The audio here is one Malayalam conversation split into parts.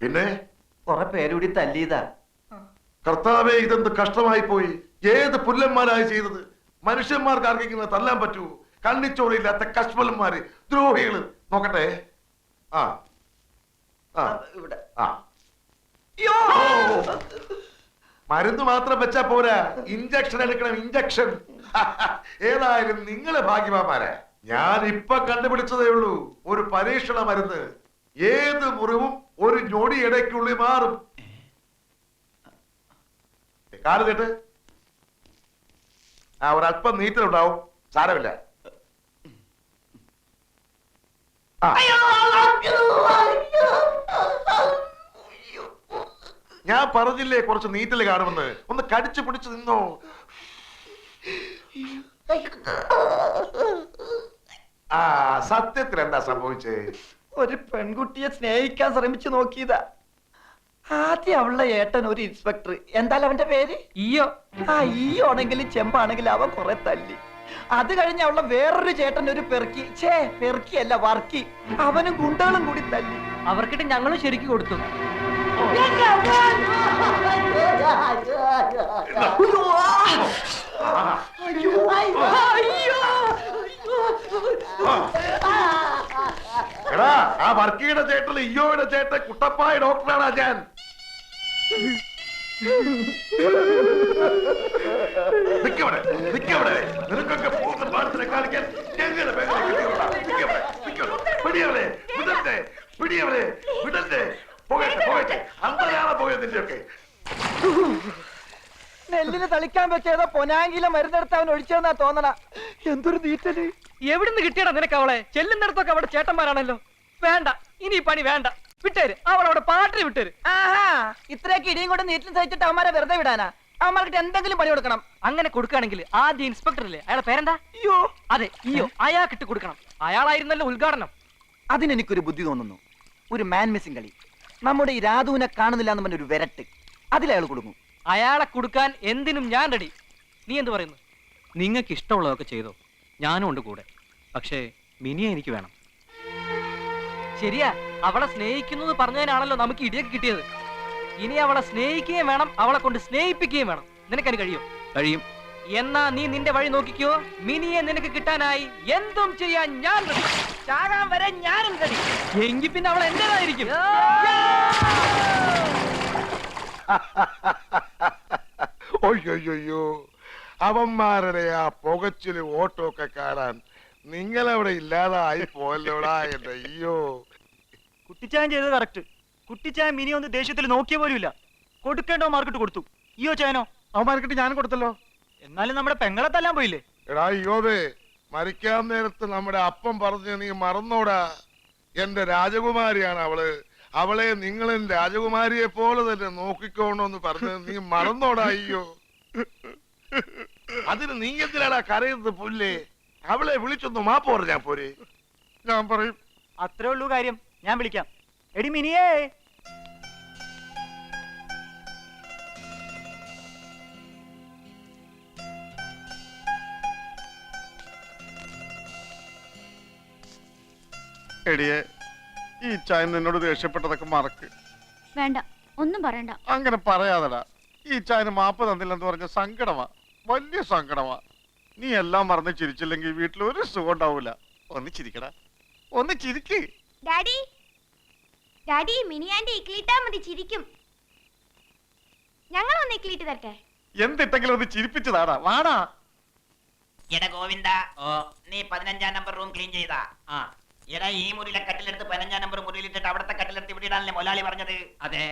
പിന്നെ കുറെ പേരുകൂടി തല്ലിയതാ. കർത്താവേ, ഇതെന്ത് കഷ്ടമായി പോയി. ഏത് പുല്ലന്മാരായി ചെയ്തത്? മനുഷ്യന്മാർക്ക് ആർക്കെങ്കിലും തല്ലാൻ പറ്റൂ? കണ്ണിച്ചോറിയില്ലാത്ത കശ്മലന്മാര്, ദ്രോഹികള്. നോക്കട്ടെ. ആ ആ ഇവിടെ ആ മരുന്ന് മാത്രം വെച്ചാ പോരാ, ഇഞ്ചക്ഷൻ എടുക്കണം, ഇഞ്ചക്ഷൻ. ഏതായാലും നിങ്ങള് ഭാഗ്യവാന്മാരാ. ഞാൻ ഇപ്പൊ കണ്ടുപിടിച്ചതേ ഉള്ളൂ ഒരു പരീക്ഷണ മരുന്ന്. ഏത് മുറിവും ഒരു ഞൊടി ഇടയ്ക്കുള്ളിൽ മാറും. കാല് കേട്ട് ഒരല്പം നീറ്റലുണ്ടാവും, സാരമില്ല. ഞാൻ പറഞ്ഞില്ലേ കുറച്ച് നീറ്റല് കാണുമെന്ന്. ഒന്ന് കടിച്ചു പിടിച്ചു നിന്നോ. ആ സത്യത്തിൽ എന്താ സംഭവിച്ചേ? ഒരു പെൺകുട്ടിയെ സ്നേഹിക്കാൻ ശ്രമിച്ചു നോക്കിയതാ. ആദ്യം അവളുടെ ഏട്ടൻ ഒരു ഇൻസ്പെക്ടർ, എന്തായാലും അവന്റെ പേര് ഈയോ. ആ ഈയോ ആണെങ്കിലും ചെമ്പാണെങ്കിലും അവൻ കുറെ തല്ലി. അത് കഴിഞ്ഞ് അവളുടെ വേറൊരു ചേട്ടൻ ഒരു പെറുക്കി, പെറുക്കിയല്ല വർക്കി, അവനും ഗുണ്ടകളും കൂടി തല്ലി. അവർക്കിട്ട് ഞങ്ങളും ശരിക്കും കൊടുത്തു. എടാ, ആ വർക്കിയുടെ ചേട്ടൻ ഇയ്യോയുടെ ചേട്ടൻ കുട്ടപ്പായ ഡോക്ടറാണ് ഞാൻ. നിനക്കൊക്കെ പോകുന്ന പാടത്തിനെ കാണിക്കാൻ എങ്ങനെ പോയതിന്റെയൊക്കെ നെല്ലിന് തളിക്കാൻ വെച്ചേതോ പൊനാങ്കിലെ മരുന്നെടുത്ത് അവൻ ഒഴിച്ചെന്നാ തോന്നണ. എന്തൊരു നീറ്റല്. എവിടുന്ന് കിട്ടിയടാ നിനക്ക് അവളെ? ചെല്ലുന്നിടത്തൊക്കെ അവിടെ ചേട്ടന്മാരാണല്ലോ. വേണ്ട, ഇനി ഈ പണി വേണ്ട, വിട്ടേര്. അവൾ അവിടെ പാട്ടിന് വിട്ടേര്. ആഹാ, ഇത്രയൊക്കെ ഇടിയും കൊണ്ട് നീറ്റിൽ സഹിച്ചിട്ട് അവന്മാരെ വെറുതെ വിടാനാ? അവന്മാർക്ക് എന്തെങ്കിലും പണി കൊടുക്കണം. അങ്ങനെ കൊടുക്കുകയാണെങ്കിൽ ആദ്യം ഇൻസ്പെക്ടർ ഇല്ലേ, അയാളെ പേരെന്താ? അയ്യോ, അതെ ഇയ്യോ, അയാൾക്കിട്ട് കൊടുക്കണം. അയാളായിരുന്നല്ലോ ഉദ്ഘാടനം. അതിനെനിക്കൊരു ബുദ്ധി തോന്നുന്നു. ഒരു മാൻ മിസ്സിംഗ് കളി. നമ്മുടെ ഈ രാധുവിനെ കാണുന്നില്ല എന്ന് പറഞ്ഞൊരു വിരട്ട്, അതിലയാൾ കൊടുക്കും. അയാളെ കൊടുക്കാൻ എന്തിനും ഞാൻ റെഡി. നീ എന്ത് പറയുന്നു? നിങ്ങൾക്ക് ഇഷ്ടമുള്ളതൊക്കെ ചെയ്തോ, ഞാനും ഉണ്ട് കൂടെ. പക്ഷേ മിനിയെ എനിക്ക് വേണം. ശരിയാ, അവളെ സ്നേഹിക്കുന്നത് പറഞ്ഞതിനാണല്ലോ നമുക്ക് ഇടിയൊക്കെ കിട്ടിയത്. ഇനി അവളെ സ്നേഹിക്കുകയും വേണം, അവളെ കൊണ്ട് സ്നേഹിപ്പിക്കുകയും വേണം. നിനക്കതിന് കഴിയോ? കഴിയും. എന്നാ നീ നിന്റെ വഴി നോക്കിക്കോ. മിനിയെ നിനക്ക് കിട്ടാനായി എന്തും ചെയ്യാൻ ഞാൻ റെഡി. ചാകാൻ വരെ ഞാനും റെഡി. എങ്കിൽ പിന്നെ അവൾ എന്റേതായിരിക്കും. ഒയ്യോ, അവന്മാരുടെ ആ പുകച്ചില് ഓട്ടമൊക്കെ കാണാൻ നിങ്ങളവിടെ ഇല്ലാതായി പോയല്ലോടാ എന്റെ. അയ്യോ, കുട്ടിച്ചായൻ ചെയ്തത് കറക്റ്റ്. കുട്ടിച്ചായൻ മിനി ഒന്ന് ദേഷ്യത്തിൽ നോക്കിയ പോലുമില്ല. കൊടുക്കേണ്ടോ മാർക്കിട്ട് കൊടുത്തു. അയ്യോ ചായനോ? അവന്മാർക്കിട്ട് ഞാൻ കൊടുത്തല്ലോ. എന്നാലും നമ്മുടെ പെങ്ങളെ തല്ലാൻ പോയില്ലേ? എടാ അയ്യോതെ, മരിക്കാൻ നേരത്ത് നമ്മുടെ അപ്പം പറഞ്ഞ് നീ മറന്നോടാ. എന്റെ രാജകുമാരിയാണ് അവള്. അവളെ നിങ്ങളും രാജകുമാരിയെ പോലെ തന്നെ നോക്കിക്കോണോന്ന് പറഞ്ഞ് നീ മറന്നോടാ. അയ്യോ, അതിന് നീ എന്തിനാടാ കരയുന്നത് പുല്ലേ? അവളെ വിളിച്ചൊന്ന് മാപ്പ് പറഞ്ഞാ പോരെ? ഞാൻ പറയും. അത്രേ ഉള്ളൂ കാര്യം. ഞാൻ വിളിക്കാം. എടി മിനിയേ. എടിയെ, ഈ ചായ നിന്നോട് ദേഷ്യപ്പെട്ടതൊക്കെ മറക്ക്. വേണ്ട, ഒന്നും പറയണ്ട. അങ്ങനെ പറയാതടാ. ഈ ചായന് മാപ്പ് തന്നില്ലെന്ന് പറഞ്ഞ സങ്കടമാ, വലിയ സങ്കടമാ. നീ എല്ലാം മറന്ന് ചിരിച്ചില്ലെങ്കിൽ വീട്ടിൽ ഒരു സുഖം ഉണ്ടാവൂല. ഒന്ന് ചിരിക്കടാ, ഒന്ന് ചിരിക്ക്. ഡാഡി, ഡാഡി, മിനിയാന്റെ ഇക്ലിട്ടാ മതി, ചിരിക്കും. ഞങ്ങൾ ഒന്ന് ഇക്ലിട്ട് തരട്ടെ? എന്തിട്ടെങ്കിലും ഒന്ന് ചിരിപ്പിച്ചതാടാ. വാടാ. എടാ ഗോവിന്ദ, നീ 15-ാം നമ്പർ റൂം ക്ലീൻ ചെയ്താ? എടാ, ഈ മുറിയിലെ കട്ടിലെടുത്ത് 15-ാം നമ്പർ മുറിയിലിട്ടിട്ട് അവിടത്തെ കട്ടിലെടുത്ത് ഇവിടെ ഇടാനല്ലേ മൊലാളി പറഞ്ഞത്? അതെ.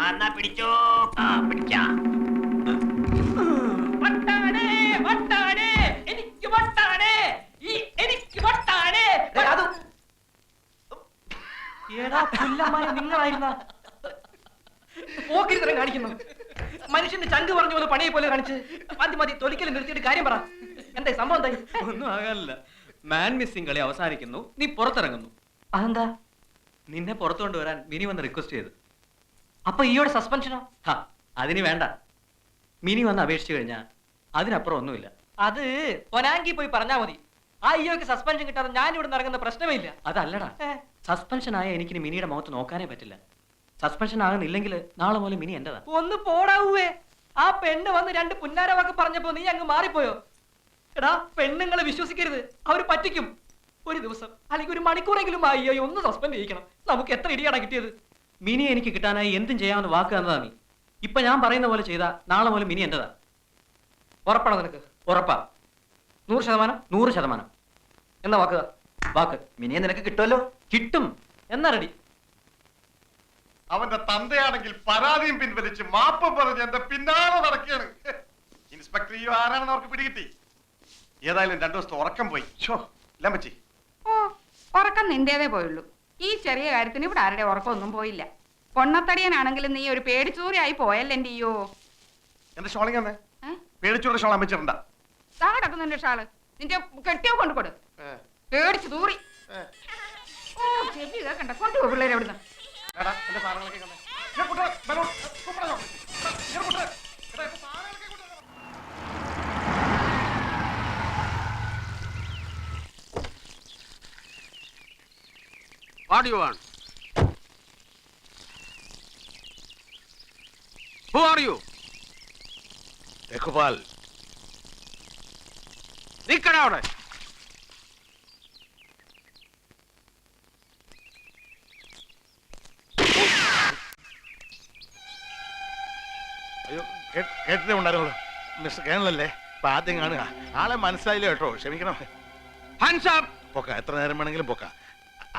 എന്നാ പിടിച്ചോ. പിടിച്ചാ. നിങ്ങളായിരുന്ന പോക്കിരിത്തരം കാണിക്കുന്നു. മനുഷ്യന്റെ ചങ്ക് പറഞ്ഞു പോലെ പണിയെ പോലെ കാണിച്ച് മതി തൊലിക്കൽ നിർത്തിയിട്ട് കാര്യം പറ. എന്തായി സംഭവം? എന്തായി? ഒന്നും ആകാനില്ല. മാൻ മിസ്സിംഗ് കളി അവസാനിക്കുന്നു, നീ പുറത്തിറങ്ങുന്നു. അതെന്താ? നിന്നെ പുറത്തു കൊണ്ടുവരാൻ മിനി വന്ന് റിക്വസ്റ്റ് ചെയ്തു. അപ്പൊ ഈയോടെ സസ്പെൻഷനോ? അതിന് വേണ്ട. മിനി വന്ന് അപേക്ഷിച്ചു കഴിഞ്ഞാൽ അതിനപ്പുറം ഒന്നുമില്ല. അത് പൊനാങ്കി പോയി പറഞ്ഞാ മതി. ആ ഈയോക്ക് സസ്പെൻഷൻ കിട്ടാതെ ഞാൻ ഇവിടെ ഇറങ്ങുന്ന പ്രശ്നമേ ഇല്ല. അതല്ലടാ, സസ്പെൻഷൻ ആയ എനിക്ക് മിനിയുടെ മുഖത്ത് നോക്കാനേ പറ്റില്ല. സസ്പെൻഷൻ ആകുന്നില്ലെങ്കിൽ നാളെ മുതൽ മിനി എന്റേതാ. ഒന്ന് പോടാവേ. ആ പെണ്ണ് വന്ന് 2 പുന്നാര വാക്ക് പറഞ്ഞപ്പോ നീ അങ്ങ് മാറിപ്പോയോ? എടാ, പെണ്ണുങ്ങളെ വിശ്വസിക്കരുത്, അവര് പറ്റിക്കും. ഒരു ദിവസം അല്ലെങ്കിൽ ഒരു മണിക്കൂറെങ്കിലും അയ്യോ ഒന്ന് സസ്പെൻഡ് ചെയ്യിക്കണം. നമുക്ക് എത്ര ഇടിയാടാ കിട്ടിയത്. മിനി എനിക്ക് കിട്ടാനായി എന്തും ചെയ്യാമെന്ന് വാക്ക് തന്നതാ നീ. ഇപ്പൊ ഞാൻ പറയുന്ന പോലെ ചെയ്താ നാളെ മുതൽ മിനി എന്റേതാ. ഉറപ്പാണോ നിനക്ക്? ഉറപ്പാ. 100%? 100%. എന്നാ വാക്കുക. വാക്ക്. മിനിയെ നിനക്ക് കിട്ടുമല്ലോ. കിട്ടും. എന്നാ റെഡി? അവന്റെ തന്തയാണെങ്കിൽ പരാതിയും പിൻവലിച്ച് മാപ്പ് പറഞ്ഞ് എന്റെ പിന്നാലെ നടക്കുകയാണ്. ഇൻസ്പെക്ടർ ഈ ആരാണെന്ന് അവർക്ക് പിടികിട്ടി. ഏതായാലും 2 ദിവസത്തെ ഉറക്കം പോയി. എല്ലാം പറ്റി. ഓ, ഉറക്കം നിന്റേതേ പോയുള്ളൂ. ഈ ചെറിയ കാര്യത്തിന് ഇവിടെ ആരുടെ ഉറക്കമൊന്നും പോയില്ല. പൊണ്ണത്തടിയനാണെങ്കിലും നീ ഒരു പേടിച്ചൂറിയായി പോയല്ലേ എന്റെ അയ്യോ. എന്റെ ഷോളിങ് തന്നെ പേടിച്ചൂടെ ഷോൾ അമ്മച്ചിട്ടുണ്ട. താ കിടക്കുന്നു നിന്റെ ഷാള്. നിന്റെ കെട്ടിയോ കൊണ്ടുകൊടു. പേടിച്ചു തൂറി. ഓ, ചെവി കേക്കണ്ട. കൊണ്ടുപോ പിള്ളേരെ എവിടുന്ന്. എന്റെ സാധനങ്ങളൊക്കെ കണ്ടേ. What do you want? Who are you? Ekupal. നിക്കടാ അവിടെ. അയ്യോ, കേട്ടിട്ടേ ഉണ്ടായിരുന്നല്ലോ. മിസ്റ്റർ കേണലല്ലേ? ഇപ്പൊ ആദ്യം കാണുക. ആളെ മനസ്സിലായില്ല കേട്ടോ, ക്ഷമിക്കണം. Hands up. പൊക്ക, എത്ര നേരം വേണമെങ്കിലും പൊക്ക.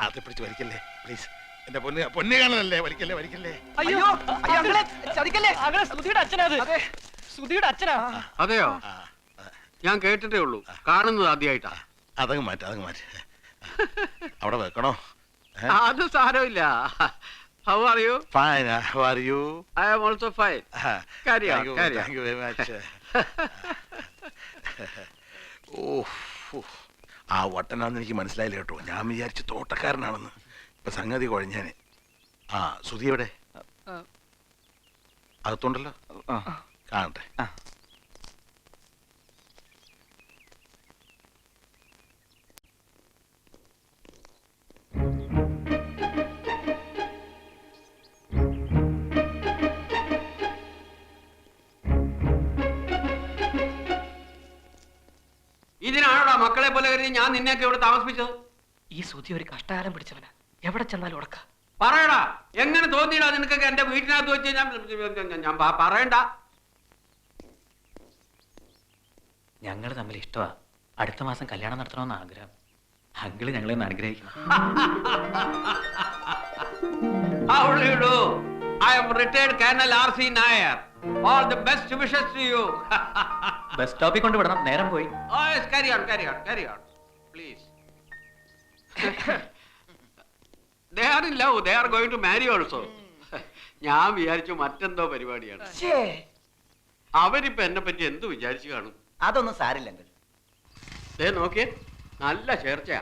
ആദ്യം പിടിച്ച് വലിക്കല്ലേ പ്ലീസ്. എന്റെ പൊന്നു കാണലല്ലേ, വലിക്കല്ലേ വലിക്കല്ലേ. അയ്യോ, അങ്ങളെ ചതിക്കല്ലേ. അങ്ങളെ സുധിയുടെ അച്ഛനാ അത്. അതെ, സുധിയുടെ അച്ഛനാ. അതെയോ? ഞാൻ കേട്ടിട്ടേ ഉള്ളൂ, കാണുന്നത് ആദ്യമായിട്ടാ. അതങ്ങ് മാറ്റി. അവിടെ വെക്കണോ? അത് സാരമില്ല. How are you? Fine. How are you? I am also fine. Carry on, carry on. Thank you very much. ആ വട്ടനാന്ന് എനിക്ക് മനസ്സിലായില്ല കേട്ടോ. ഞാൻ വിചാരിച്ചു തോട്ടക്കാരനാണെന്ന്. ഇപ്പൊ സംഗതി കുഴഞ്ഞാന്. ആ, സുധി എവിടെ? അകത്തുണ്ടല്ലോ. കാണട്ടെ. ഇതിനാണോടാ മക്കളെ പോലെ കരുതി ഞാൻ നിന്നെയൊക്കെ ഇവിടെ താമസിപ്പിച്ചത്? ഈ സുധി ഒരു കഷ്ടകാലം പിടിച്ചവനാ. എവിടെ ചെന്നാലും ഉടക്ക. പറയടാ, എങ്ങനെ തോന്നിയിടാ നിനക്കൊക്കെ എന്റെ വീട്ടിനകത്ത് വെച്ച് ഞാൻ പറയണ്ട. ഞങ്ങൾ തമ്മിൽ ഇഷ്ടമാ. അടുത്ത മാസം കല്യാണം നടത്തണമെന്ന് ആഗ്രഹം. അങ്കിള് ഞങ്ങളെ ഒന്ന് അനുഗ്രഹിക്കണം. How do you do? I am retired Colonel R.C. Nair. All the best wishes to you. Bus സ്റ്റോപ്പിൽ കൊണ്ട് വിടണം, നേരം പോയി. Oh yes, carry on. Please. They are in love. They are going to marry also. ഞാൻ വിചാരിച്ചു മറ്റെന്തോ പരിപാടിയാണ്. അവരിപ്പോ എന്നെ പറ്റി എന്ത് വിചാരിച്ചു കാണും? അതൊന്നും സാരില്ലെങ്കിൽ ദേ നോക്കിയേ, നല്ല ചേർച്ചയാ.